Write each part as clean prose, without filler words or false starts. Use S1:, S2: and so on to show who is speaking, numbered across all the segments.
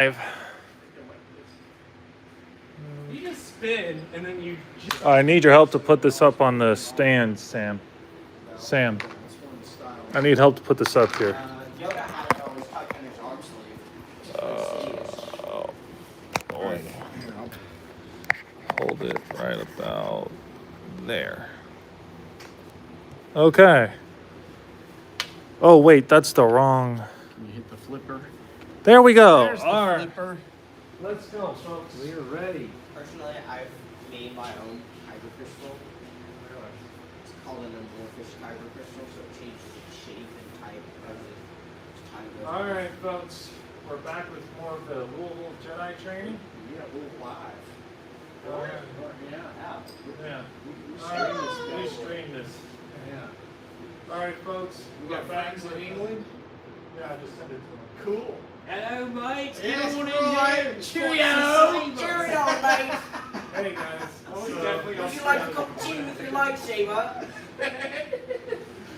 S1: You just spin and then you just...
S2: I need your help to put this up on the stand, Sam. Sam, I need help to put this up here.
S3: Yoda had it always tucked in his arm sleeve.
S2: Oh, boy. Hold it right about there. Okay. Oh, wait, that's the wrong.
S3: Can you hit the flipper?
S2: There we go.
S3: There's the
S2: All right.
S3: flipper.
S1: Let's go, folks.
S3: We're ready.
S4: Personally, I've made my own kyber crystal. It's called an amorphous kyber crystal, so it changes its shape and type as time goes on.
S1: All right, folks. We're back with more of the Louisville Jedi training.
S3: Yeah, we're live.
S1: Oh, yeah.
S3: Yeah.
S1: Yeah. We streamed this.
S3: Yeah.
S1: All right, folks.
S3: We got friends in England.
S1: Yeah, I just sent it to them.
S3: Cool.
S4: Hello, mate.
S3: Yes,
S4: Good
S3: Roy.
S4: morning. Cheerio. Cheerio, mate.
S1: Hey, guys.
S4: Would you like a cup of tea with your lightsaber?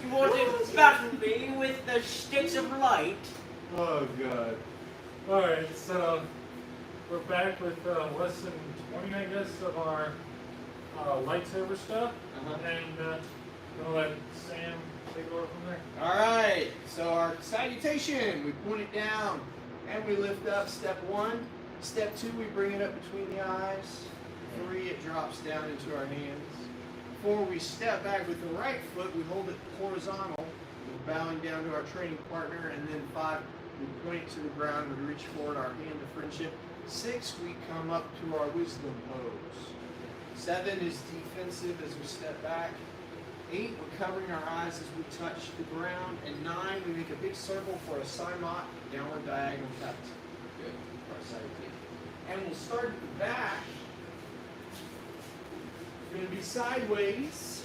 S4: You want to battle me with the sticks of light?
S1: Oh, God. All right, so we're back with lesson 20, I guess, of our lightsaber stuff. And I'm going to let Sam take over from there.
S3: All right. So our salutation, we point it down and we lift up. Step 1. Step 2, we bring it up between the eyes. 3, it drops down into our hands. 4, we step back with the right foot. We hold it horizontal. We're bowing down to our training partner. And then 5, we point to the ground. We reach forward our hand of friendship. 6, we come up to our wisdom pose. 7 is defensive as we step back. 8, we're covering our eyes as we touch the ground. And 9, we make a big circle for a Simot, downward diagonal cut. Good. For our salutation. And we'll start at the back. It's going to be sideways.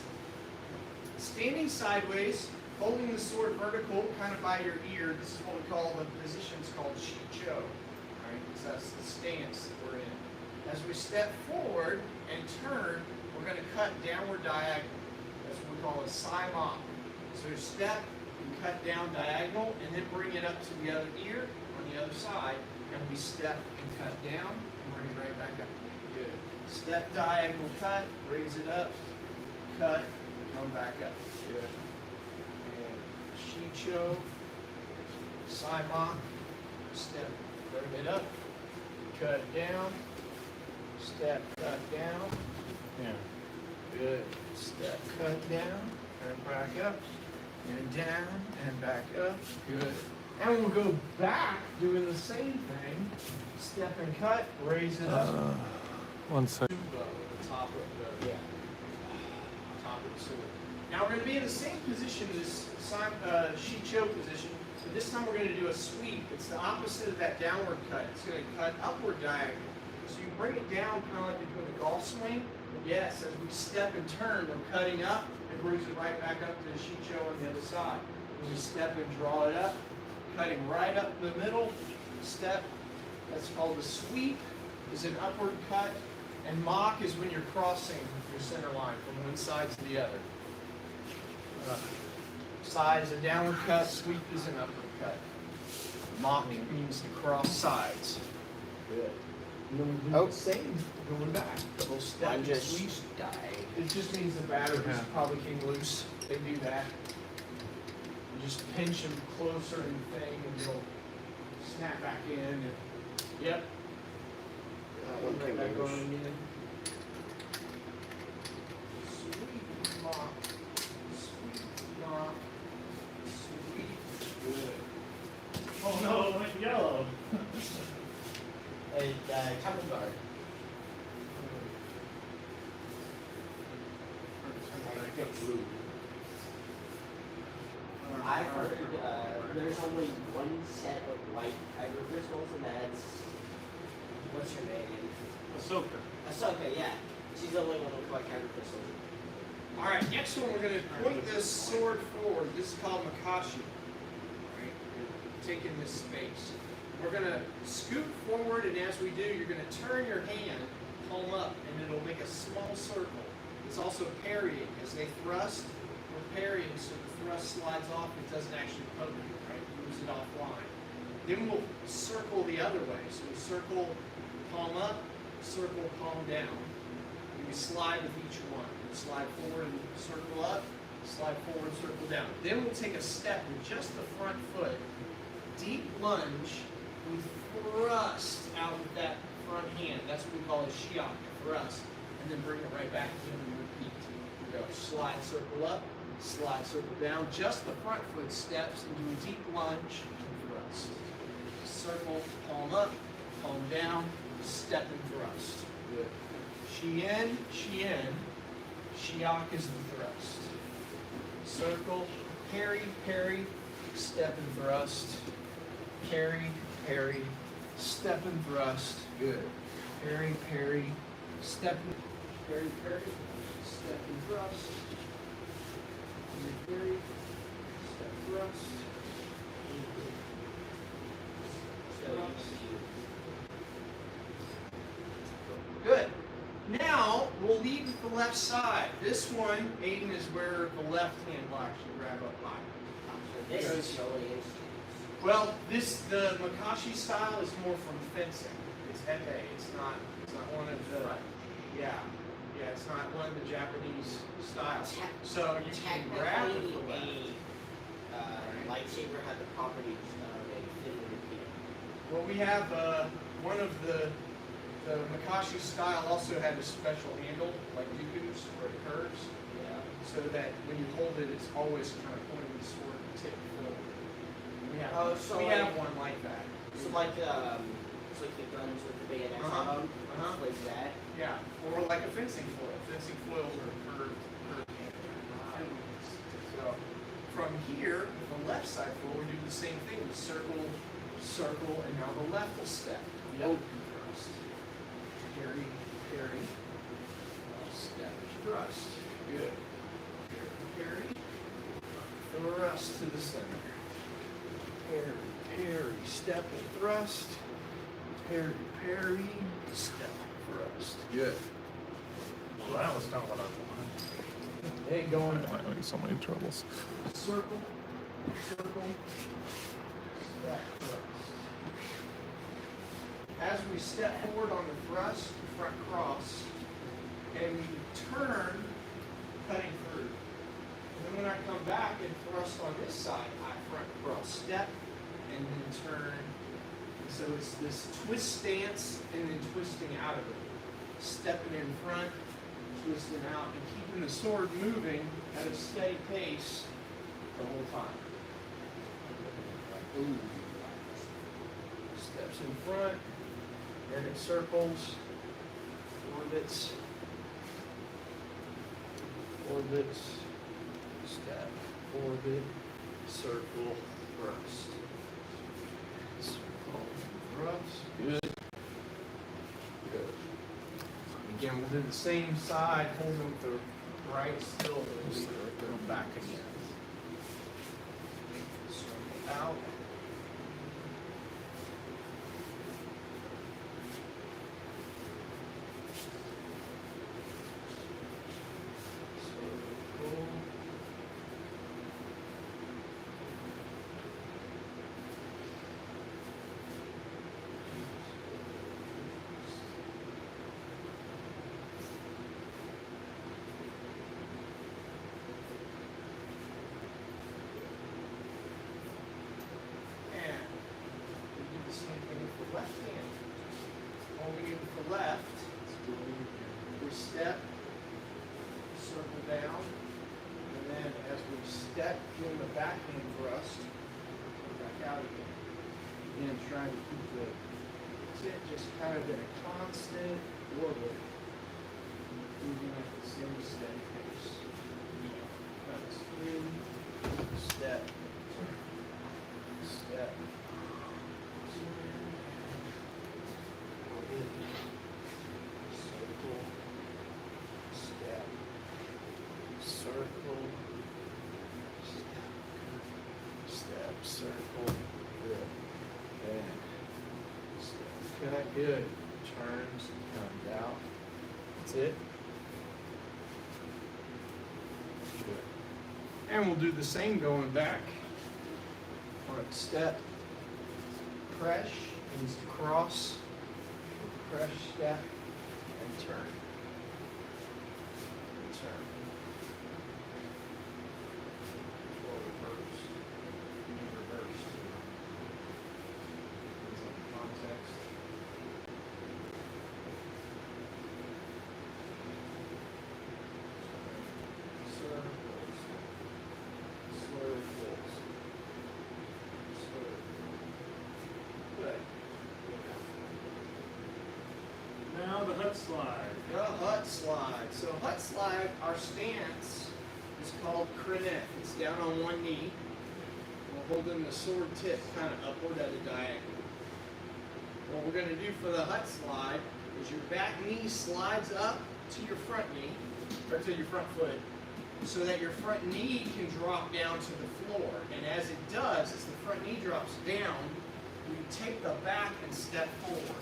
S3: Standing sideways, holding the sword vertical, kind of by your ear. This is what we call the position. It's called Shicho. Right? So that's the stance that we're in. As we step forward and turn, we're going to cut downward diagonal. That's what we call a Simon. So step and cut down diagonal, and then bring it up to the other ear on the other side, and we step and cut down, and bring it right back up. Good. Step diagonal cut, raise it up, cut, come back up. Good. And Shicho, Simon, step, bring it up, cut down, step, cut down.
S1: Yeah.
S3: Good. Step, cut down, and back up, and down, and back up. Good. And we'll go back doing the same thing. Step and cut, raise it up.
S2: 1 second.
S3: The top of the, top of the sword. Now we're going to be in the same position as Shicho position, but this time we're going to do a sweep. It's the opposite of that downward cut. It's going to cut upward diagonal. So you bring it down kind of like you're doing a golf swing. Yes, as we step and turn, we're cutting up and brings it right back up to the Shicho on the other side. When we step and draw it up, cutting right up the middle, step, that's called a sweep, is an upward cut, and mock is when you're crossing your center line from one side to the other. Side is a downward cut, sweep is an upward cut. Mock means to cross sides. Good. Oh, same. Going back. Double step.
S4: I just
S3: sweep.
S4: died.
S3: It just means the batteries probably came loose. They do that. You just pinch them closer and thing, and they'll snap back in. And, yep. Right back on again. Sweep, mop. Sweep, mop. Sweep. Good.
S1: Oh, no, it went yellow.
S4: Temple guard. I've heard there's only one set of white kyber crystals, and that's what's her name?
S1: Ahsoka.
S4: Ahsoka, yeah. She's the only one with white kyber crystals.
S3: All right, next one we're going to point this sword forward. This is called Makashi. Right? Taking this space. We're going to scoot forward, and as we do, you're going to turn your hand, palm up, and it'll make a small circle. It's also parrying. As they thrust, we're parrying, so the thrust slides off. It doesn't actually poke you, right? It moves it offline. Then we'll circle the other way. So we circle palm up, circle palm down. And we slide with each one. Slide forward and circle up, slide forward, circle down. Then we'll take a step with just the front foot. Deep lunge, we thrust out with that front hand. That's what we call a shiak, thrust. And then bring it right back in and repeat. We go slide, circle up, slide, circle down. Just the front foot steps into a deep lunge and thrust. Circle, palm up, palm down, step and thrust. Good. Shi-in, shi-in. Shiak is the thrust. Circle, parry, parry, step and thrust. Parry, parry, step and thrust. Good. Parry, parry, step and parry, parry, step and thrust. Parry, parry, step thrust. Good. Now, we'll lead with the left side. This one, Aiden, is where the left hand will actually grab up high.
S4: This is really interesting.
S3: Well, the Makashi style is more from fencing. It's epee. It's not one of the, yeah, it's not one of the Japanese styles. So you can grab with the left.
S4: A lightsaber had the properties of a thin repeater.
S3: Well, we have one of the Makashi style also had a special handle, like Dooku's, where it curves.
S4: Yeah.
S3: So that when you hold it, it's always kind of pointing the sword tip forward. We have,
S4: So
S3: we
S4: like-
S3: have one like that.
S4: So like the guns with the bayonets on them, like that.
S3: Yeah, or like a fencing foil. Fencing foils are curved So from here, the left side foil, we do the same thing. We circle, circle, and now the left will step. Open thrust. Parry, parry. Step, thrust. Good. Parry, thrust to the center. Parry, parry, step and thrust. Parry, parry, step, thrust. Good.
S2: Well, that was not what I wanted.
S3: Hey, going
S2: I'm having so many troubles.
S3: circle, circle, step, thrust. As we step forward on the thrust, front cross, and we turn, cutting through. And then when I come back and thrust on this side, I front cross step, and then turn. So it's this twist stance and then twisting out of it. Stepping in front, twisting out, and keeping the sword moving at a steady pace the whole time. Ooh. Steps in front, then it circles, orbits, orbits, step, orbit, circle, thrust. Circle, thrust. Good. Good. Again, we'll do the same side, holding with the right still, but we go back again. Circle out. Circle. And we do the same thing with the left hand. Holding it with the left, we step, circle down, and then as we step in the backhand thrust, come back out again. Again, trying to keep the tip just kind of in a constant orbit, moving at the same steady pace. Cuts through, step, step, circle, step, circle, step, circle, good, and step, cut, good, turns, comes out, that's it. Good. And we'll do the same going back. Front step, creche means to cross. Creche, step, and turn. And turn. Or reverse. Reverse. Depends on the context. Slur, slur, pulls. Slur. Good.
S1: Now the hut slide.
S3: The hut slide. So hut slide, our stance is called crenette. It's down on one knee. We're holding the sword tip kind of upward at a diagonal. What we're going to do for the hut slide is your back knee slides up to your front knee, or to your front foot, so that your front knee can drop down to the floor. And as it does, as the front knee drops down, we take the back and step forward.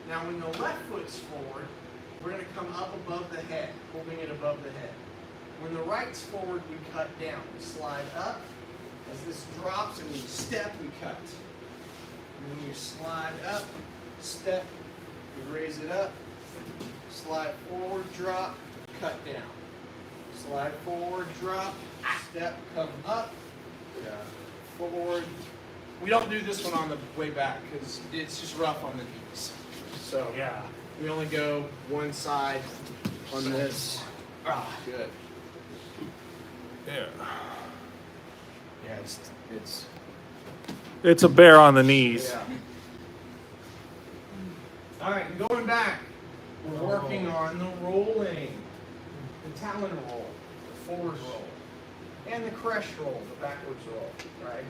S3: Now when the left foot's forward, we're going to come up above the head, holding it above the head. When the right's forward, we cut down. We slide up. As this drops and we step, we cut. And when you slide up, step, we raise it up, slide forward, drop, cut down. Slide forward, drop, step, come up, forward. We don't do this one on the way back because it's just rough on the knees. So
S1: Yeah.
S3: we only go one side on this. Good.
S2: Yeah.
S3: Yeah, it's
S2: It's a bear on the knees.
S3: yeah. All right, going back, we're working on the rolling, the talon roll, the forward roll, and the creche roll, the backwards roll, right?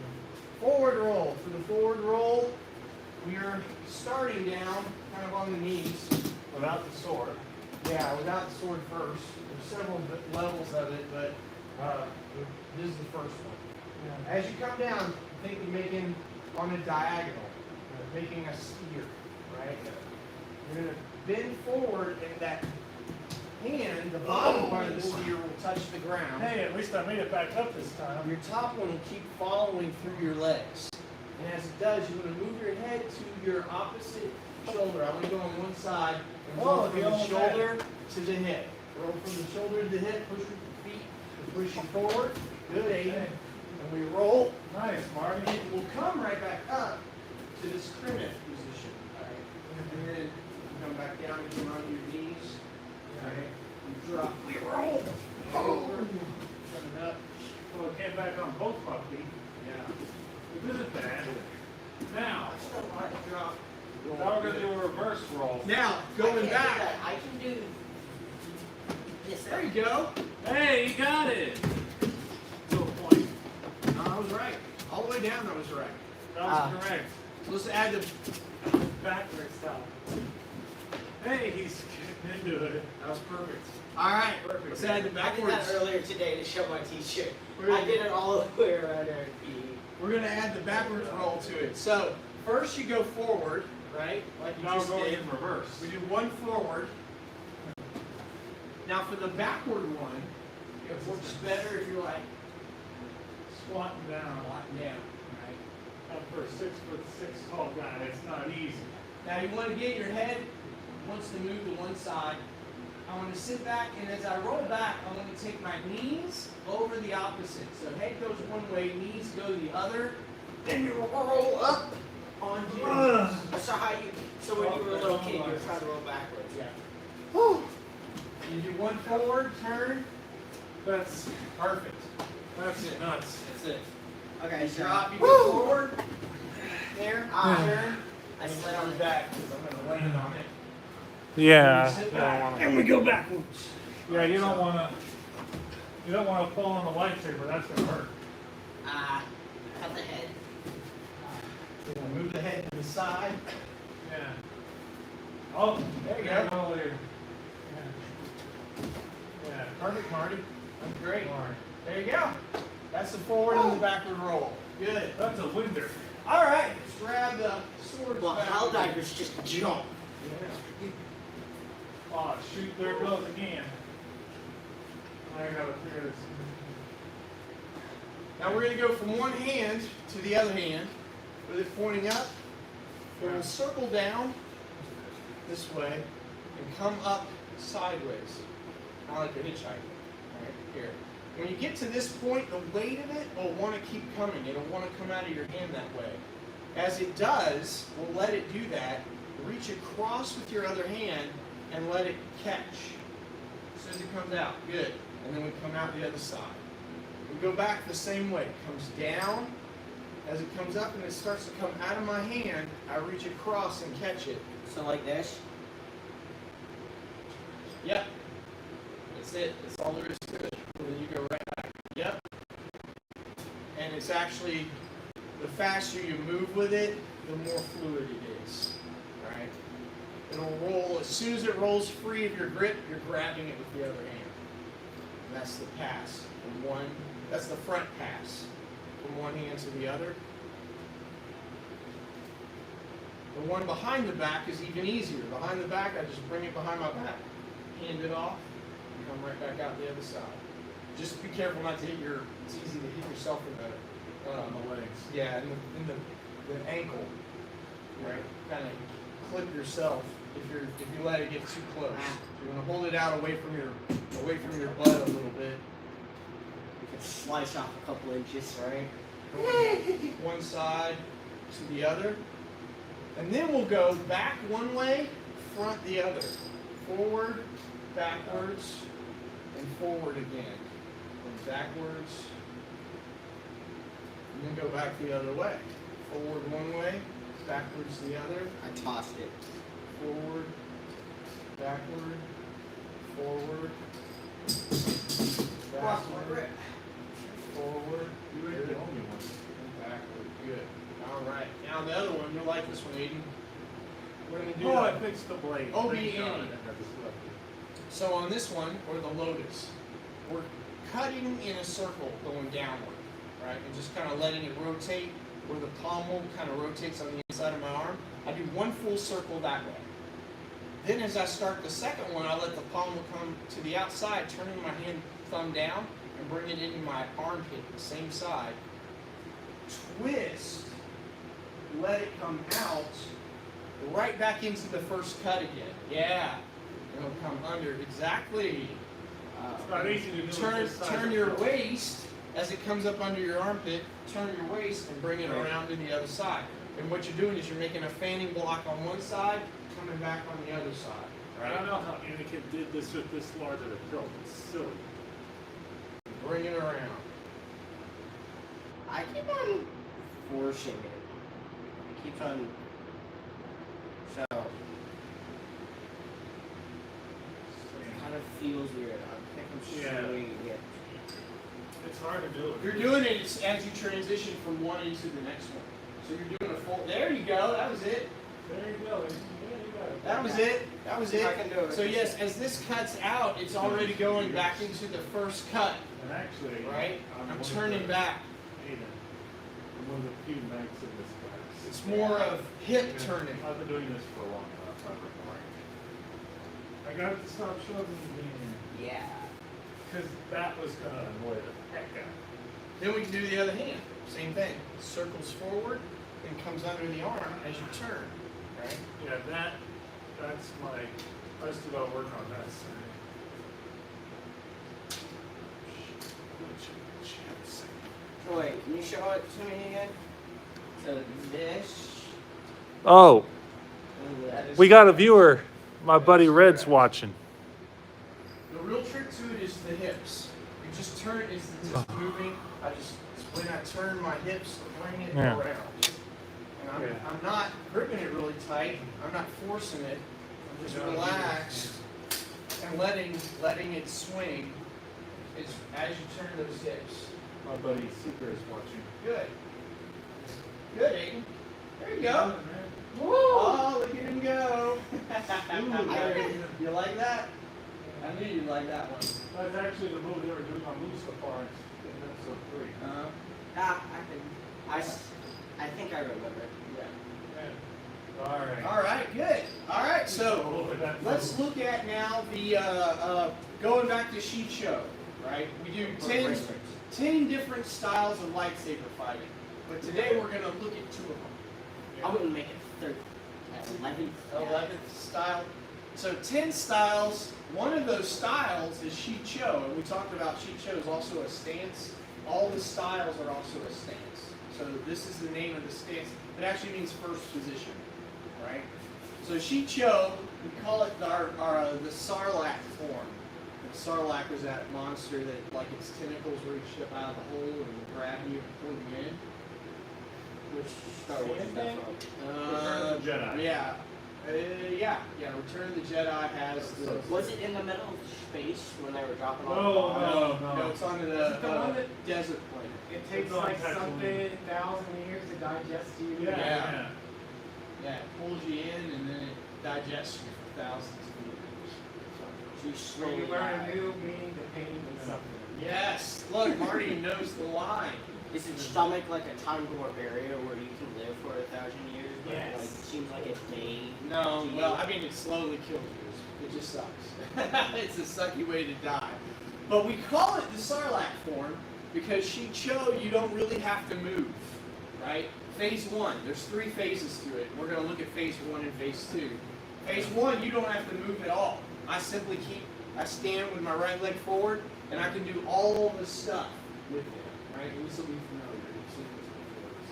S3: Forward roll. For the forward roll, we are starting down, kind of on the knees,
S1: Without the sword.
S3: yeah, without the sword first. There's several levels of it, but this is the first one. As you come down, think of making on a diagonal, making a spear, right? You're going to bend forward, and that hand, the bottom part of the spear, will touch the ground.
S1: Hey, at least I made it back up this time.
S3: Your top one will keep following through your legs. And as it does, you're going to move your head to your opposite shoulder. I'm going to go on one side and roll from the shoulder to the hip. Roll from the shoulder to the hip, push with your feet, and push you forward. Good, Aiden. And we roll.
S1: Nice, Marty.
S3: And it will come right back up to this crenette position. All right. And then you come back down and come onto your knees. All right. You drop. We roll. Over. Coming up.
S1: Well, it came back on both my feet.
S3: Yeah.
S1: It isn't bad. Now,
S3: All right. Drop.
S1: now we're going to do a reverse roll.
S3: Now, going back.
S4: I can do this.
S3: There you go.
S1: Hey, you got it! To a point.
S3: No, I was right. All the way down, I was right.
S1: That was correct.
S3: Let's add the.
S1: Backwards style. Hey, he's getting into it.
S3: That was perfect. All right.
S1: Perfect.
S3: Let's add the
S4: I did
S3: backwards.
S4: that earlier today to show my t-shirt.
S3: We're
S4: I did it all the way around our feet.
S3: We're going to add the backwards roll to it. So, first you go forward, right? Like you
S1: Now we're
S3: just
S1: going
S3: did.
S1: in reverse.
S3: We do one forward. Now, for the backward one, it works better if you're like
S1: Squatting down.
S3: squatting down, right?
S1: And for a 6'6" tall guy, it's not easy.
S3: Now you want to get your head wants to move to one side. I want to sit back, and as I roll back, I want to take my knees over the opposite. So head goes one way, knees go the other. Then you roll up onto your knees.
S4: So so when you were a little kid, you were trying to roll backwards.
S3: Yeah. Whew. You do one forward, turn.
S1: That's
S3: Perfect.
S1: that's nuts.
S3: That's it.
S4: Okay,
S3: You
S4: so
S3: drop, you go forward. There,
S4: Ah.
S3: turn.
S4: I
S3: And
S4: slid
S3: on
S4: on
S3: the
S4: it.
S3: back because I'm going to land on it.
S2: Yeah.
S3: And we sit
S2: I don't
S3: back,
S2: wanna-
S3: and we go backwards.
S1: Yeah, you don't want to fall on the lightsaber. That's gonna hurt.
S4: Cut the head.
S3: We're going to move the head to the side.
S1: Yeah. Oh,
S3: There you
S1: yeah,
S3: go.
S1: well, there. Yeah.
S3: Perfect, Marty. That's great.
S1: All right.
S3: There you go. That's the forward and the backward roll. Good.
S1: That's a winder.
S3: All right, let's grab the sword.
S4: Well, hell divers just jump.
S3: Yeah.
S1: Oh, shoot, there it goes again. I gotta figure this.
S3: Now we're going to go from one hand to the other hand with it pointing up It will circle down this way and come up sideways, kind of like a hitchhiker. Right here. When you get to this point, the weight of it will want to keep coming. It'll want to come out of your hand that way. As it does, we'll let it do that. Reach across with your other hand and let it catch. As soon as it comes out, good. And then we come out the other side. We go back the same way. It comes down. As it comes up and it starts to come out of my hand, I reach across and catch it.
S4: So like this.
S3: Yep. That's it. That's all there is to it. And then you go right back. Yep. And it's actually, the faster you move with it, the more fluid it is. Right? It'll roll, as soon as it rolls free of your grip, you're grabbing it with the other hand. And that's the pass. From one, that's the front pass. From one hand to the other. The one behind the back is even easier. Behind the back, I just bring it behind my back. Hand it off, and come right back out the other side. Just be careful not to hit your, it's easy to hit yourself in
S1: the legs.
S3: yeah, in the ankle. Right? Kind of clip yourself if you let it get too close. You're gonna hold it out away from your butt a little bit.
S4: You can slice off a couple inches, right?
S3: One side to the other. And then we'll go back one way, front the other. Forward, backwards, and forward again. And backwards, and then go back the other way. Forward one way, backwards the other.
S4: I tossed it.
S3: Forward, backward, forward,
S4: Cross my grip.
S3: forward,
S1: You ain't the only one.
S3: and backward. Good. All right. Now the other one, you'll like this one, Aiden. We're going to do
S1: Oh, I
S3: that.
S1: fixed the blade.
S3: Oh,
S1: Thank
S3: be
S1: God
S3: Annie.
S1: I had this left.
S3: So on this one, or the lotus, we're cutting in a circle going downward, right? And just kind of letting it rotate where the pommel kind of rotates on the inside of my arm. I do one full circle that way. Then as I start the second one, I let the pommel come to the outside, turning my hand thumb down and bring it into my armpit, the same side. Twist, let it come out, right back into the first cut again. Yeah. It'll come under, exactly.
S1: It's not easy to do.
S3: Turn your waist as it comes up under your armpit. Turn your waist and bring it around to the other side. And what you're doing is you're making a fanning block on one side, coming back on the other side.
S1: I don't know how Anakin did this with this large of a hilt. It's silly.
S3: Bring it around.
S4: I keep on forcing it. It keeps on. So. It kind of feels weird. I think I'm showing it.
S1: It's hard to do it.
S3: You're doing it as you transition from one into the next one. So you're doing a full. There you go. That was it.
S1: There you go. There you go.
S3: That was it. That was it.
S4: I can do it.
S3: So yes, as this cuts out, it's already going back into the first cut.
S1: And actually,
S3: Right? I'm
S1: one of
S3: turning
S1: the-
S3: back.
S1: Aiden, I'm one of the few knights in this class.
S3: It's more of hip turning.
S1: I've been doing this for a long time. I got it to stop shoving me
S4: Yeah.
S1: because that was going to annoy the heck out of me.
S3: Then we can do the other hand. Same thing. Circles forward and comes under the arm as you turn. Right?
S1: Yeah, that's my, I still got to work on that side.
S4: So wait, can you show it to me again? So this.
S2: Oh,
S4: and that is-
S2: we got a viewer. My buddy Red's watching.
S3: The real trick to it is the hips. You just turn, it's just moving. When I turn my hips, bring it
S2: Yeah.
S3: around. And I'm not gripping it really tight. I'm not forcing it. I'm just relaxed and letting it swing as you turn those hips.
S1: My buddy Seeker is watching.
S3: Good. Good, Aiden. There you go.
S1: Woo!
S3: Oh, look at him go.
S1: Ooh.
S3: You like that? I knew you'd like that one.
S1: That's actually the movie they were doing on Mustafar in episode 3.
S4: I think I remember.
S3: Yeah.
S1: All right.
S3: All right, good. All right, so let's look at now the going back to sheet show, right? We do 10 different styles of lightsaber fighting, but today we're going to look at 2 of them.
S4: I wouldn't make it 11th.
S3: 11th style. So 10 styles. One of those styles is Shicho, and we talked about Shicho is also a stance. All the styles are also a stance. So this is the name of the stance. It actually means first position, right? So Shicho, we call it the Sarlacc form. The Sarlacc was that monster that, like, its tentacles reached up out of the hole and grabbed you and pulled you in.
S4: Which Star Wars is that from?
S1: Return of the Jedi.
S3: Yeah. Return of the Jedi has the.
S4: Was it in the middle of space when they were dropping off?
S1: No.
S3: It's on the desert planet.
S5: It takes like something 1,000 years to digest you.
S1: Yeah.
S3: Yeah, it pulls you in and then it digests you for thousands of years.
S4: So you
S5: Where
S4: slowly
S5: you learn
S4: die.
S5: a new meaning to pain and something.
S3: Yes, look, Marty knows the line.
S4: Is it stomach like a time-door barrier where you can live for 1,000 years? But
S5: Yes.
S4: like, it seems like it may.
S3: No, well, I mean, it slowly kills you. It just sucks. It's a sucky way to die. But we call it the Sarlacc form because Shicho, you don't really have to move, right? Phase 1, there's 3 phases to it. We're going to look at phase 1 and phase 2. Phase 1, you don't have to move at all. I stand with my right leg forward, and I can do all the stuff with it, right? And this will be familiar. You've seen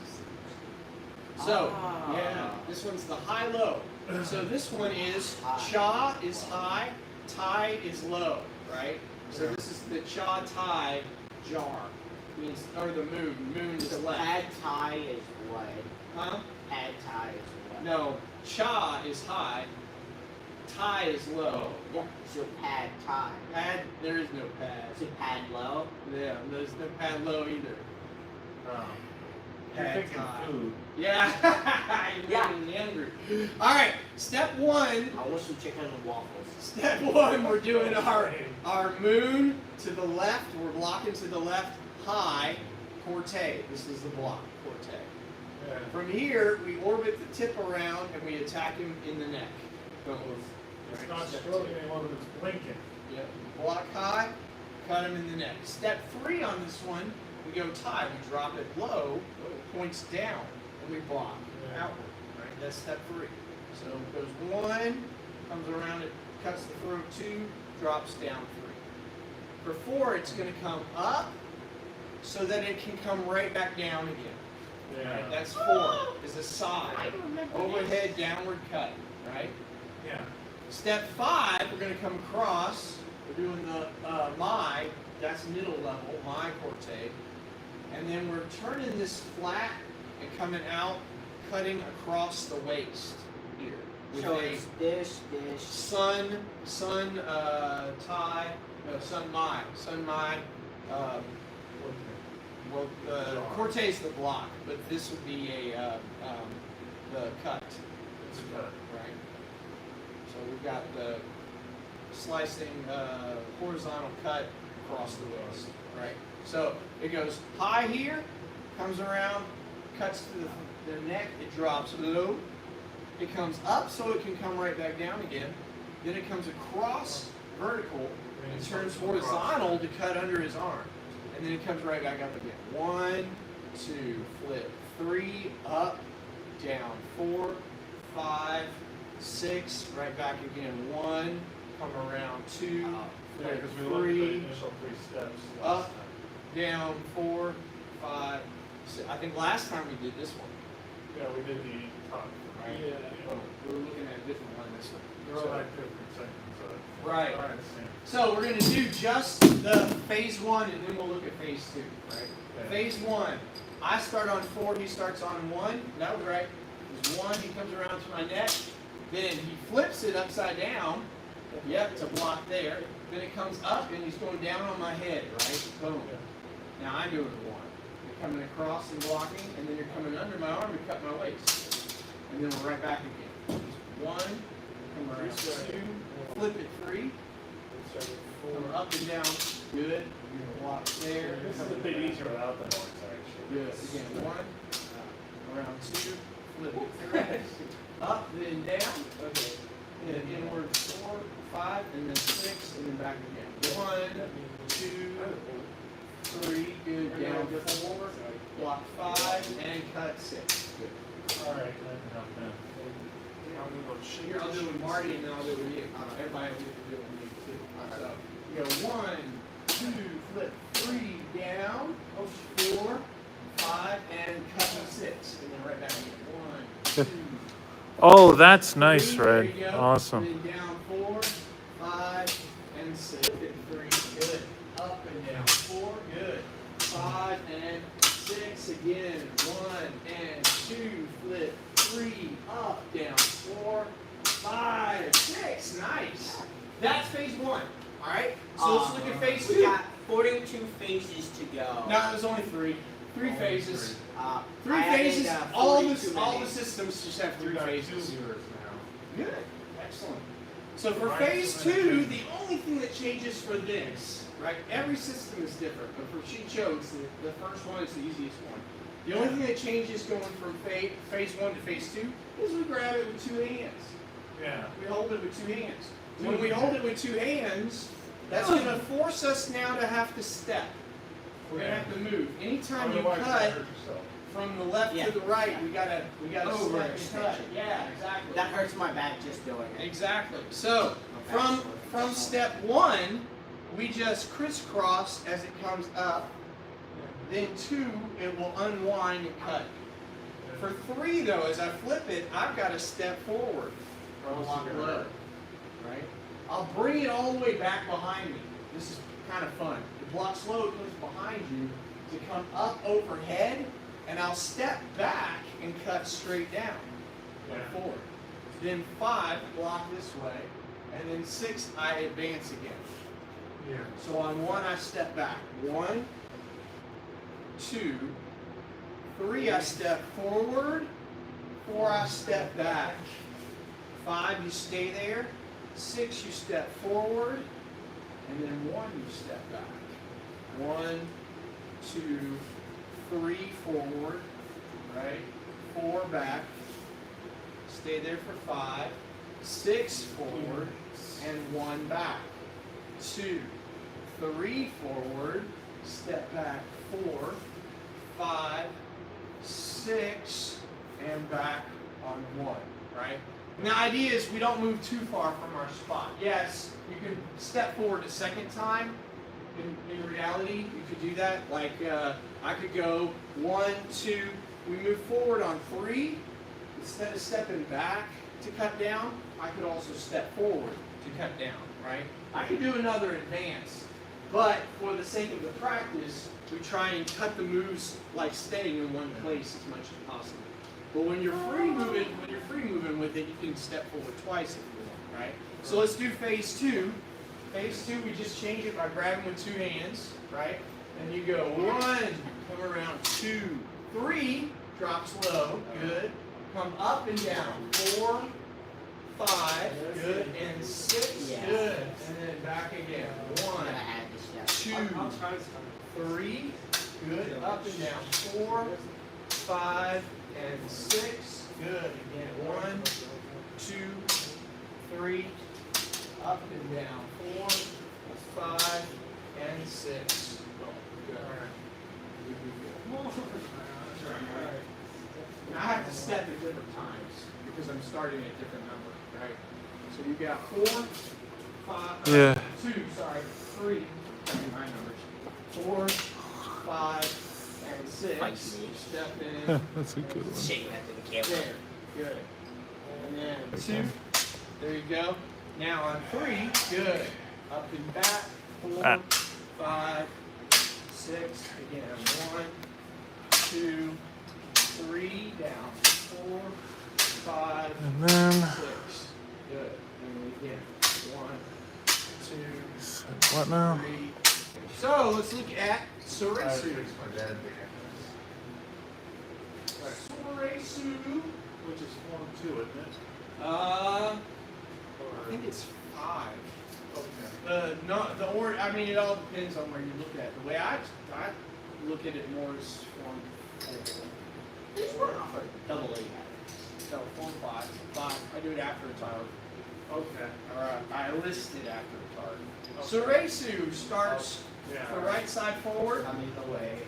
S3: this before. So, yeah, this one's the high-low. So this one is Cha is high, Tai is low, right? So this is the Cha Tai jar. Means, or the moon is
S4: So
S3: left.
S4: pad Thai is what?
S3: Huh?
S4: Pad Thai is what?
S3: No, Cha is high, Tai is low.
S4: Yeah. So pad Thai.
S3: Pad, there is no pad.
S4: Is it pad low?
S3: Yeah, there's no pad low either.
S1: You're
S3: Pad
S1: thinking
S3: Thai.
S1: food.
S3: Yeah, you're making me hungry. All right, step 1.
S4: I want some chicken and waffles.
S3: Step 1, we're doing our moon to the left. We're blocking to the left. High, Corte. This is the block, Corte.
S1: Yeah.
S3: From here, we orbit the tip around and we attack him in the neck. Boom.
S1: It's
S3: Right,
S1: not
S3: step
S1: stroking
S3: 2.
S1: anymore, but it's blinking.
S3: Yep. Block high, cut him in the neck. Step 3 on this one, we go tie. We drop it low, points down, and we block outward. Right? That's step 3. So it goes 1, comes around it, cuts the throat 2, drops down 3. For 4, it's going to come up so that it can come right back down again.
S1: Yeah.
S3: Right? That's 4. Is a side. Overhead, downward cut. Right?
S1: Yeah.
S3: Step 5, we're going to come across. We're doing the my, that's middle level, my corte. And then we're turning this flat and coming out, cutting across the waist here. With
S4: So
S3: a
S4: it's this.
S3: sun, tie, no, sun, my, well, the corte is the block, but this would be the cut.
S1: It's a cut.
S3: Right. So we've got the slicing horizontal cut across the waist, right? So it goes high here, comes around, cuts to the neck, it drops low. It comes up so it can come right back down again. Then it comes across vertical and turns horizontal to cut under his arm. And then it comes right back up again. 1, 2, flip. 3, up, down. 4, 5, 6, right back again. 1, come around. 2,
S1: Yeah,
S3: flip.
S1: because we looked at the
S3: 3,
S1: initial 3 steps.
S3: Up.
S1: last time.
S3: down. 4, 5, 6. I think last time we did this one.
S1: Yeah, we did the top.
S3: Right?
S1: Yeah.
S3: Oh, we were looking at a different one this one.
S1: They're
S3: So-
S1: all like 50 seconds.
S3: Right.
S1: All right, Sam.
S3: So we're going to do just the phase 1 and then we'll look at phase 2, right?
S1: Okay.
S3: Phase 1, I start on 4, he starts on 1. That was right. There's 1, he comes around to my neck. Then he flips it upside down. Yep, to block there. Then it comes up and he's going down on my head, right? Boom. Now I'm doing 1. You're coming across and blocking, and then you're coming under my arm to cut my waist. And then we're right back again. 1, come around 2, flip it 3. Come up and down. Good. Block there.
S1: This is a bit easier without the noise, actually.
S3: Good. Again, 1. Around 2. Flip it 3. Up, then down. Okay. And inward 4, 5, and then 6, and then back again. 1, 2, 3. Good. Down 4. Block 5, and cut 6. Good.
S1: All right, that can help now.
S3: Here, I'll do it with Marty, and then I'll do it with you. Everybody will get to do it with me too. So you go 1, 2, flip 3 down, 4, 5, and cut to 6, and then right back again. 1, 2.
S2: Oh, that's nice,
S3: 3, there
S2: Red.
S3: you go.
S2: Awesome.
S3: And then down 4, 5, and 6, and 3. Good. Up and down. 4. Good. 5 and 6 again. 1 and 2. Flip 3. Up, down. 4, 5, 6. Nice. That's phase 1. All right. So let's look at phase 2.
S4: We got 42 phases to go.
S3: No, there's only 3. 3 phases. 3
S4: I
S3: phases.
S4: added,
S3: All
S4: 42
S3: the systems just have 3 phases. Good. Excellent. So for phase 2, the only thing that changes for this, right? Every system is different, but for She Chose, the first one is the easiest one. The only thing that changes going from phase 1 to phase 2 is we grab it with 2 hands.
S1: Yeah.
S3: We hold it with 2 hands. When we hold it with 2 hands, that's going to force us now to have to step. We're going to have to move. Anytime you cut from the left to the right, we gotta step and cut. Yeah, exactly.
S4: That hurts my back just doing it.
S3: Exactly. So from step 1, we just crisscross as it comes up. Then 2, it will unwind and cut. For 3 though, as I flip it, I've got to step forward or lock low. Right? I'll bring it all the way back behind me. This is kind of fun. The block slow comes behind you to come up overhead, and I'll step back and cut straight down. Like 4. Then 5, block this way, and then 6, I advance again.
S1: Yeah.
S3: So on 1, I step back. 1, 2, 3, I step forward. 4, I step back. 5, you stay there. 6, you step forward. And then 1, you step back. 1, 2, 3, forward. Right? 4, back. Stay there for 5. 6, forward. And 1, back. 2, 3, forward. Step back. 4, 5, 6, and back on 1. Right? And the idea is we don't move too far from our spot. Yes, you can step forward a second time. In reality, you could do that. Like I could go 1, 2. We move forward on 3. Instead of stepping back to cut down, I could also step forward to cut down. Right? I could do another advance, but for the sake of the practice, we try and cut the moves like staying in one place as much as possible. But when you're free moving with it, you can step forward twice if you want, right? So let's do phase 2. Phase 2, we just change it by grabbing with 2 hands, right? And you go 1, come around 2, 3, drops low, good. Come up and down, 4, 5, good, and 6,
S4: Yes.
S3: good. And then back again,
S4: I'm
S3: 1,
S4: gonna add this step.
S3: 2, 3, good, up and down, 4, 5, and 6, good. Again, 1, 2, 3, up and down, 4, 5, and 6. Good. All right. Now I have to step at different times because I'm starting at different numbers, right? So you got 4, 5,
S2: Yeah.
S3: 2, sorry, 3. I mean my numbers. 4, 5, and 6.
S4: Fights me.
S3: Step in.
S2: That's a good one.
S4: Shake that to the camera.
S3: There. Good. And then 2. There you go. Now on 3. Good. Up and back. 4, 5, 6. Again. 1, 2, 3. Down. 4, 5,
S2: And then
S3: 6. Good. And again. 1, 2,
S2: what now?
S3: 3. So let's look at Soresu. Soresu,
S1: Which is form 2, isn't it?
S3: I think it's 5.
S1: Okay.
S3: I mean, it all depends on where you look at it. The way I look at it more as form 4.
S4: These were offered double A.
S3: So form 5. 5. I do it after a tile.
S1: Okay.
S3: Or I list it after a tile.
S1: Okay.
S3: Soresu starts
S1: Yeah.
S3: the right side forward.
S4: Coming away.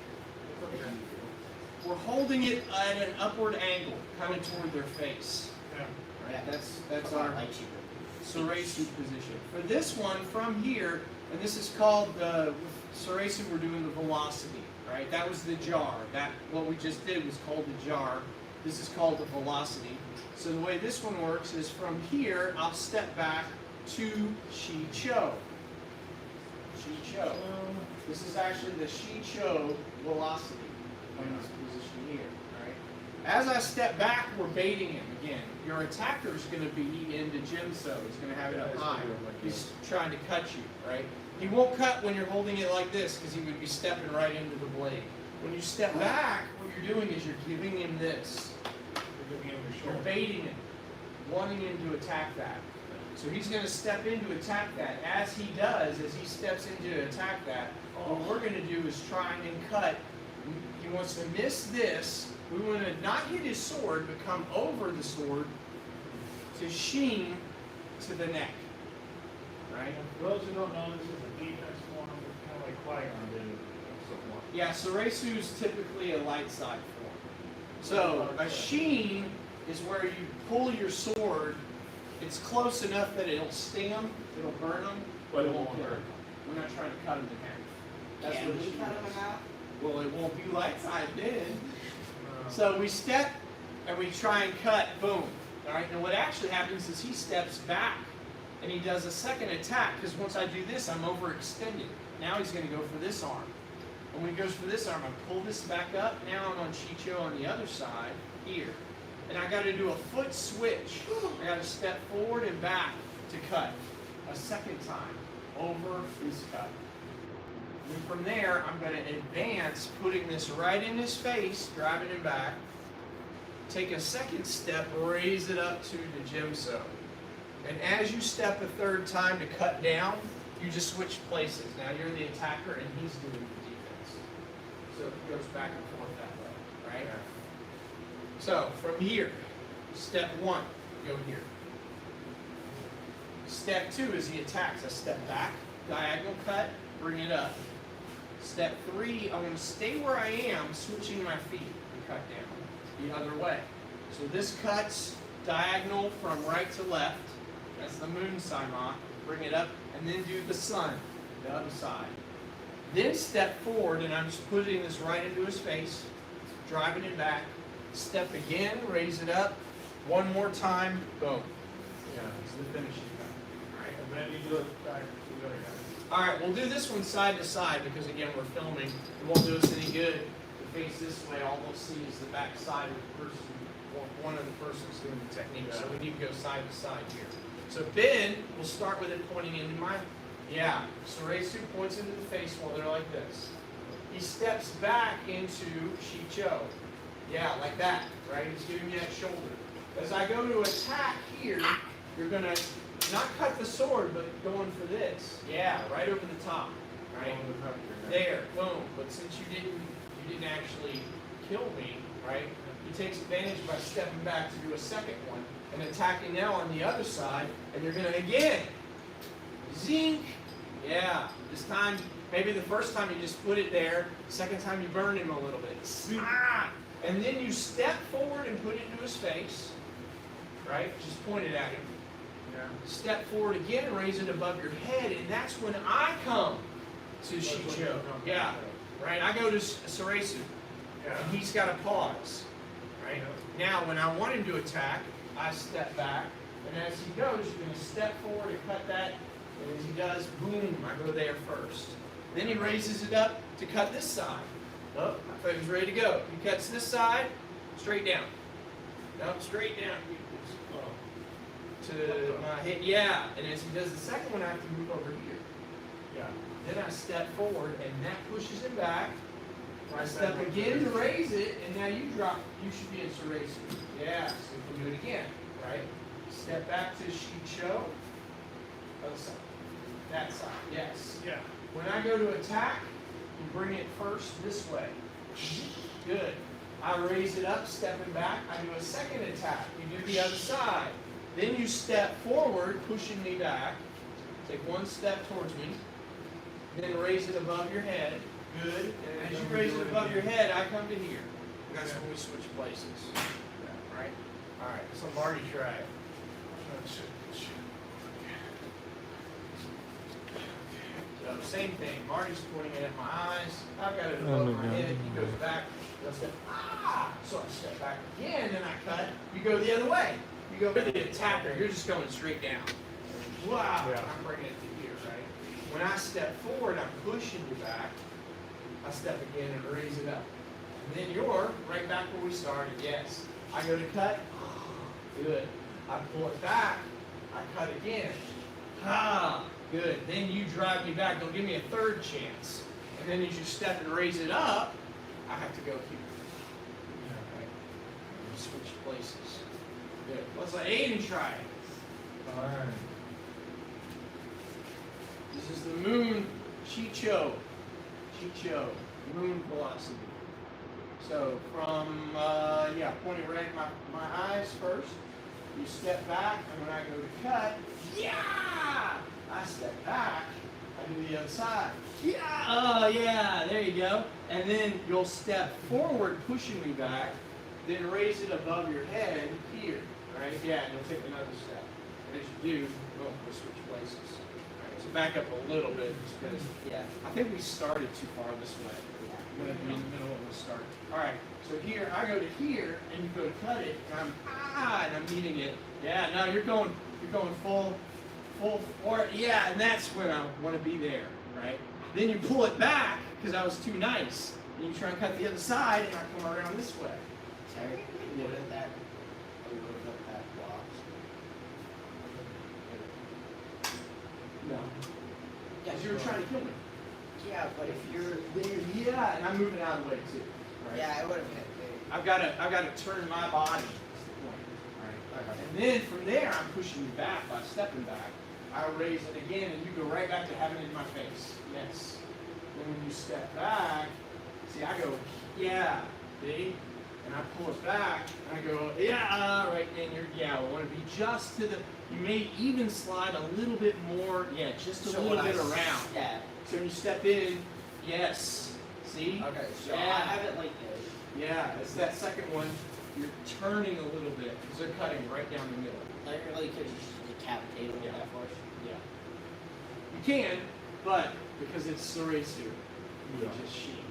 S3: We're holding it at an upward angle, coming toward their face.
S1: Yeah.
S3: Right?
S4: Yeah.
S3: That's our
S4: lightsaber.
S3: Soresu position. For this one, from here, and this is called the, with Soresu we're doing the velocity, right? That was the jar. What we just did was called the jar. This is called the velocity. So the way this one works is from here, I'll step back to Shi-Cho. Shi-Cho. This is actually the Shi-Cho velocity from this position here, right? As I step back, we're baiting him again. Your attacker is going to be into Jimso. He's going to have it up high. He's trying to cut you, right? He won't cut when you're holding it like this because he would be stepping right into the blade. When you step back, what you're doing is you're giving him this. You're baiting him, wanting him to attack that. So he's going to step in to attack that. As he does, as he steps in to attack that, what we're going to do is try and cut. He wants to miss this. We want to not hit his sword, but come over the sword to sheen to the neck. Right?
S1: For those who don't know, this is a defense form, kind of like Qui-Gon did in episode 1.
S3: Yeah, Soresu is typically a light side form. So a sheen is where you pull your sword. It's close enough that it'll sting them, it'll burn them, but it won't kill them. We're not trying to cut them in half. That's
S4: Can
S3: what
S4: we
S3: she
S4: cut him
S3: does.
S4: in half?
S3: Well, it won't be light side then. So we step and we try and cut, boom. All right, and what actually happens is he steps back and he does a second attack because once I do this, I'm overextended. Now he's going to go for this arm. And when he goes for this arm, I pull this back up. Now I'm on Chi-Cho on the other side, here. And I got to do a foot switch. I got to step forward and back to cut a second time over his cut. And from there, I'm going to advance, putting this right in his face, driving him back. Take a second step, raise it up to the Jimso. And as you step a third time to cut down, you just switch places. Now you're the attacker and he's doing the defense. So it goes back and forth that way, right? So from here, step 1, go here. Step 2 is he attacks. I step back, diagonal cut, bring it up. Step 3, I'm going to stay where I am, switching my feet and cut down the other way. So this cuts diagonal from right to left. That's the moon Saima. Bring it up and then do the sun, the other side. Then step forward and I'm just putting this right into his face, driving it back. Step again, raise it up. One more time, boom.
S1: Yeah.
S3: It's the finishing cut. All right.
S1: And then you do it back to the other guy.
S3: All right, we'll do this one side to side because again we're filming. It won't do us any good to face this way. All we'll see is the back side of the person, one of the persons doing the technique. So we need to go side to side here. So Ben, we'll start with it pointing into my, Soresu points into the face while they're like this. He steps back into Shi-Cho. Yeah, like that, right? He's giving me that shoulder. As I go to attack here, you're gonna not cut the sword, but going for this. Yeah, right over the top, right? There, boom. But since you didn't actually kill me, right? He takes advantage by stepping back to do a second one and attacking now on the other side, and you're gonna again, zink. Yeah, this time, maybe the first time you just put it there, second time you burn him a little bit. Ah! And then you step forward and put it into his face, right? Just point it at him.
S1: Yeah.
S3: Step forward again, raise it above your head, and that's when I come to Shi-Cho. Yeah, right? I go to Soresu, and he's got to pause, right? Now, when I want him to attack, I step back, and as he goes, you're going to step forward and cut that, and as he does, boom, I go there first. Then he raises it up to cut this side. Oh, I thought he was ready to go. He cuts this side, straight down. No, straight down. To my head, yeah. And as he does the second one, I have to move over here.
S1: Yeah.
S3: Then I step forward, and that pushes him back. I step again to raise it, and now you drop. You should be in Soresu. Yeah. So we can do it again, right? Step back to Shi-Cho. Other side. That side. Yes.
S1: Yeah.
S3: When I go to attack, you bring it first this way. Good. I raise it up, stepping back. I do a second attack. You do the other side. Then you step forward, pushing me back. Take one step towards me. Then raise it above your head. Good. And as you raise it above your head, I come to here. That's when we switch places. Right? All right. So Marty, try it. So same thing. Marty's pointing at my eyes. I've got it above my head. He goes back. I step, so I step back again, and I cut. You go the other way. You go with the attacker. You're just going straight down. Wow.
S1: Yeah.
S3: I'm bringing it to here, right? When I step forward, I'm pushing you back. I step again and raise it up. And then you're right back where we started. Yes. I go to cut. Good. I pull it back. I cut again. Good. Then you drive me back. Don't give me a third chance. And then as you step and raise it up, I have to go here. Okay. Switch places. Good. Let's let Aiden try it.
S1: All right.
S3: This is the moon Chicho. Chicho. Moon velocity. So from, pointing right at my eyes first. You step back, and when I go to cut, I step back, I do the other side. There you go. And then you'll step forward, pushing me back, then raise it above your head here, right? Yeah, and you'll take another step. And as you do, boom, we'll switch places. All right, so back up a little bit, just because I think we started too far this way. We're going to be in the middle of the start. All right, so here, I go to here, and you go to cut it, and I'm meeting it. Yeah, no, you're going full, and that's when I want to be there, right? Then you pull it back, because I was too nice. And you try and cut the other side, and I come around this way.
S4: Terry, what if that? Look up that box.
S3: No. Because you were trying to kill me.
S4: Yeah, but if you're
S3: And I'm moving out of the way too. Right?
S4: yeah, it would have hit big.
S3: I've got to turn my body. That's the point. Right. And then from there, I'm pushing you back by stepping back. I raise it again, and you go right back to having it in my face. Yes. Then when you step back, see, I go, see? And I pull it back, and I go, right, and I want to be just to the, you may even slide a little bit more, just a little bit around.
S4: Yeah.
S3: So when you step in, yes, see?
S4: Okay, so I have it like this.
S3: Yeah, it's that second one, you're turning a little bit, because they're cutting right down the middle.
S4: Literally, because you just decapitate them with that force.
S3: Yeah. You can, but because it's Surasu, you just shoot.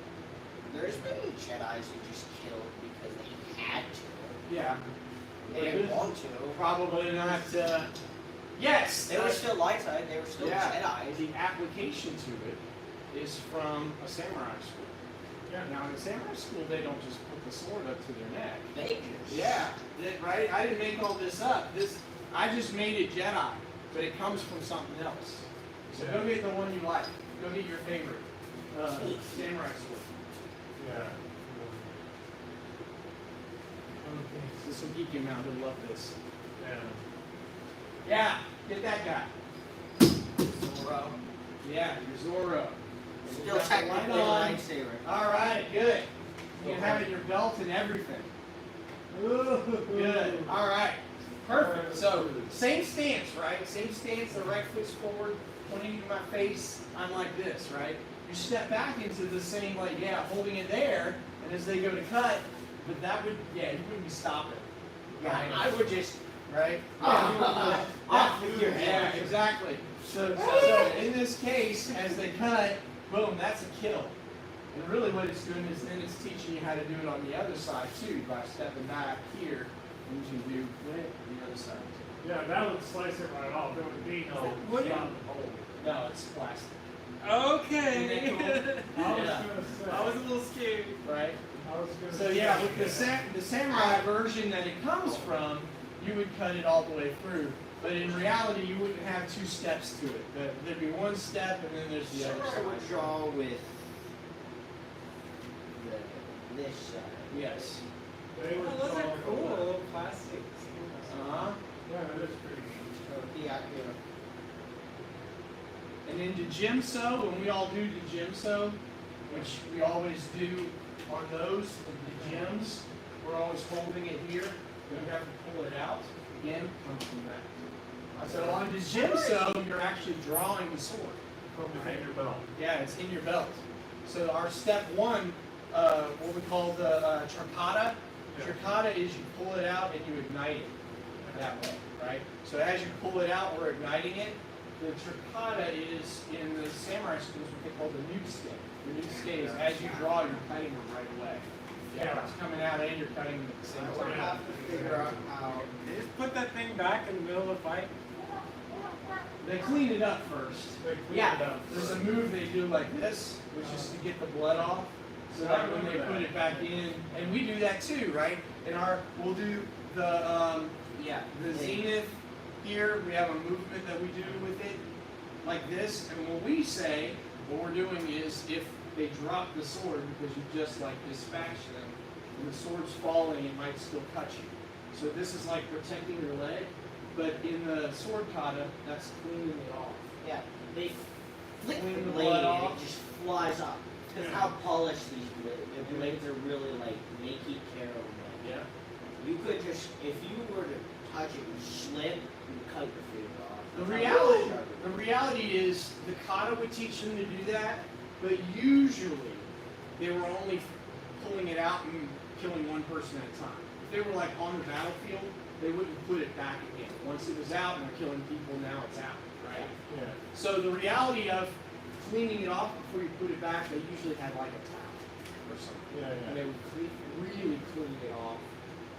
S4: There's been Jedis who just killed because they had to.
S3: Yeah.
S4: They didn't want to.
S3: Probably not, yes!
S4: They were still light side, they were still Jedi.
S3: The application to it is from a samurai school. Yeah. Now in a samurai school, they don't just put the sword up to their neck.
S4: They just...
S3: Right? I didn't make all this up. I just made it Jedi, but it comes from something else. So go get the one you like. Go get your favorite samurai sword.
S1: Yeah.
S3: This will geek him out. He'll love this.
S1: Yeah.
S3: Yeah, get that guy.
S4: Zorro.
S3: Yeah, your Zorro.
S4: Still technically a lightsaber.
S3: All right, good. You can have it in your belt and everything. Good. All right. Perfect. So same stance, right? Same stance. The right foot's forward, pointing to my face. I'm like this, right? You step back into the same, holding it there, and as they go to cut, but that would, you wouldn't be stopping.
S4: Yeah,
S3: I would just, right?
S4: Off with your head.
S3: Yeah, exactly. So in this case, as they cut, boom, that's a kill. And really what it's doing is then it's teaching you how to do it on the other side too, by stepping back here, and you can do the other side too.
S1: Yeah, that would slice it right off. There would be no
S3: What do you-
S1: stop hole.
S3: No, it's plastic.
S1: Okay.
S3: Isn't that cool?
S1: I was
S3: Yeah.
S1: gonna say.
S5: I was a little scared.
S3: Right?
S1: I was gonna
S3: So
S1: say.
S3: with the samurai version that it comes from, you would cut it all the way through. But in reality, you wouldn't have two steps to it. There'd be one step, and then there's the other
S4: Sure, I
S3: side.
S4: would draw with this side.
S3: Yes.
S1: They would
S5: Oh, those are
S1: call
S5: cool,
S1: for-
S5: little plastic.
S3: Uh-huh.
S1: Yeah, that is pretty neat.
S4: Yeah,
S3: And then to Jimso, when we all do the Jimso, which we always do on those, the gems, we're always holding it here. You have to pull it out. Again, comes from that. So on the Jimso, you're actually drawing the sword.
S1: From the your belt.
S3: Yeah, it's in your belt. So our step one, what we call the tricata.
S1: Yeah.
S3: Tricata is you pull it out and you ignite it. that way, right? So as you pull it out, we're igniting it. The triccata is, in the samurai schools, what they call the nuke skate. The nuke skate is as you draw, you're cutting them right away. Yeah, it's coming out and you're cutting them at the same
S4: We're gonna
S3: time.
S4: have to figure out how.
S5: They just put that thing back in the middle of the fight.
S3: They clean it up first.
S1: They clean
S4: Yeah.
S1: it up.
S3: There's a move they do like this, which is to get the blood off. So that when they put it back in, and we do that too, right? We'll do the
S4: Yeah.
S3: the zenith here. We have a movement that we do with it, like this. And when we say, what we're doing is, if they drop the sword because you just like dispatched them, and the sword's falling, it might still cut you. So this is like protecting your leg, but in the sword kata, that's cleaning it off.
S4: Yeah. They flick
S3: Clean
S4: the
S3: the
S4: blade
S3: blood
S4: and
S3: off.
S4: it just flies up. Because
S1: Yeah.
S4: how polished these blades. The blades are really like they keep care of them.
S3: Yeah.
S4: You could just, if you were to touch it and slip, you cut your finger off.
S3: The
S4: That's how
S3: reality,
S4: sharp it
S3: the
S4: is.
S3: reality is, the kata would teach them to do that, but usually they were only pulling it out and killing one person at a time. If they were like on the battlefield, they wouldn't put it back again. Once it was out and they're killing people, now it's out, right?
S1: Yeah.
S3: So the reality of cleaning it off before you put it back, they usually had like a towel or something.
S1: Yeah,
S3: And they would really clean it off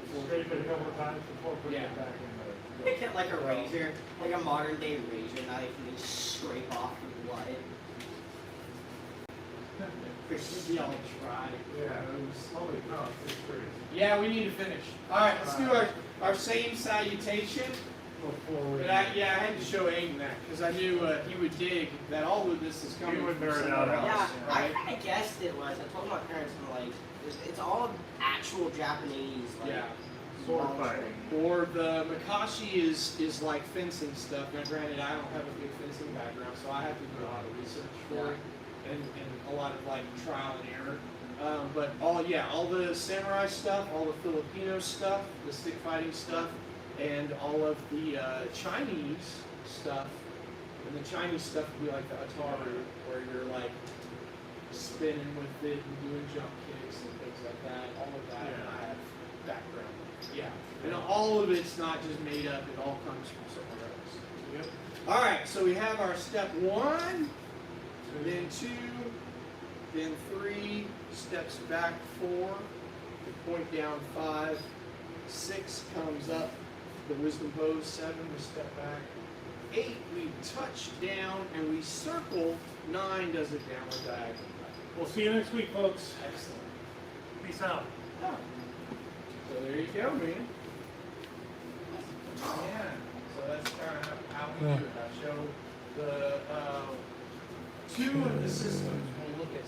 S3: before
S1: Scrape it a couple of times before putting
S3: Yeah.
S1: it back in there.
S4: They get like a razor, like a modern day razor knife, and they scrape off the blood.
S3: Chrissy all try.
S1: Yeah, it was holy cow, it's crazy.
S3: Yeah, we need to finish. All right, let's do our same salutation.
S1: Before we.
S3: But I had to show Aiden that because I knew he would dig that all of this is coming
S1: He would
S3: from
S1: nerd
S3: somewhere
S1: out on
S3: else,
S4: Yeah, I
S3: right?
S4: kind of guessed it was. I told my parents, I'm like, it's all actual Japanese, like,
S3: Yeah.
S1: Sword
S4: long
S1: fighting.
S4: string.
S3: Or the Makashi is like fencing stuff. Now, granted, I don't have a big fencing background, so I have to do a lot of research for it and a lot of like trial and error. But all the samurai stuff, all the Filipino stuff, the stick fighting stuff, and all of the Chinese stuff. And the Chinese stuff would be like the Ataru, where you're like spinning with it and doing jump kicks and things like that. All of that I have background. Yeah. And all of it's not just made up, it all comes from somewhere else.
S1: Yep.
S3: Alright, so we have our step 1, then 2, then 3, steps back 4, we point down 5, 6 comes up, the wisdom pose, 7 we step back, 8 we touch down and we circle, 9 does it downward diagonal.
S1: We'll see you next week, folks.
S3: Excellent.
S1: Peace out.
S3: So there you go, man. Yeah. So that's kind of how we do it. I show the 2 of the systems. We'll look at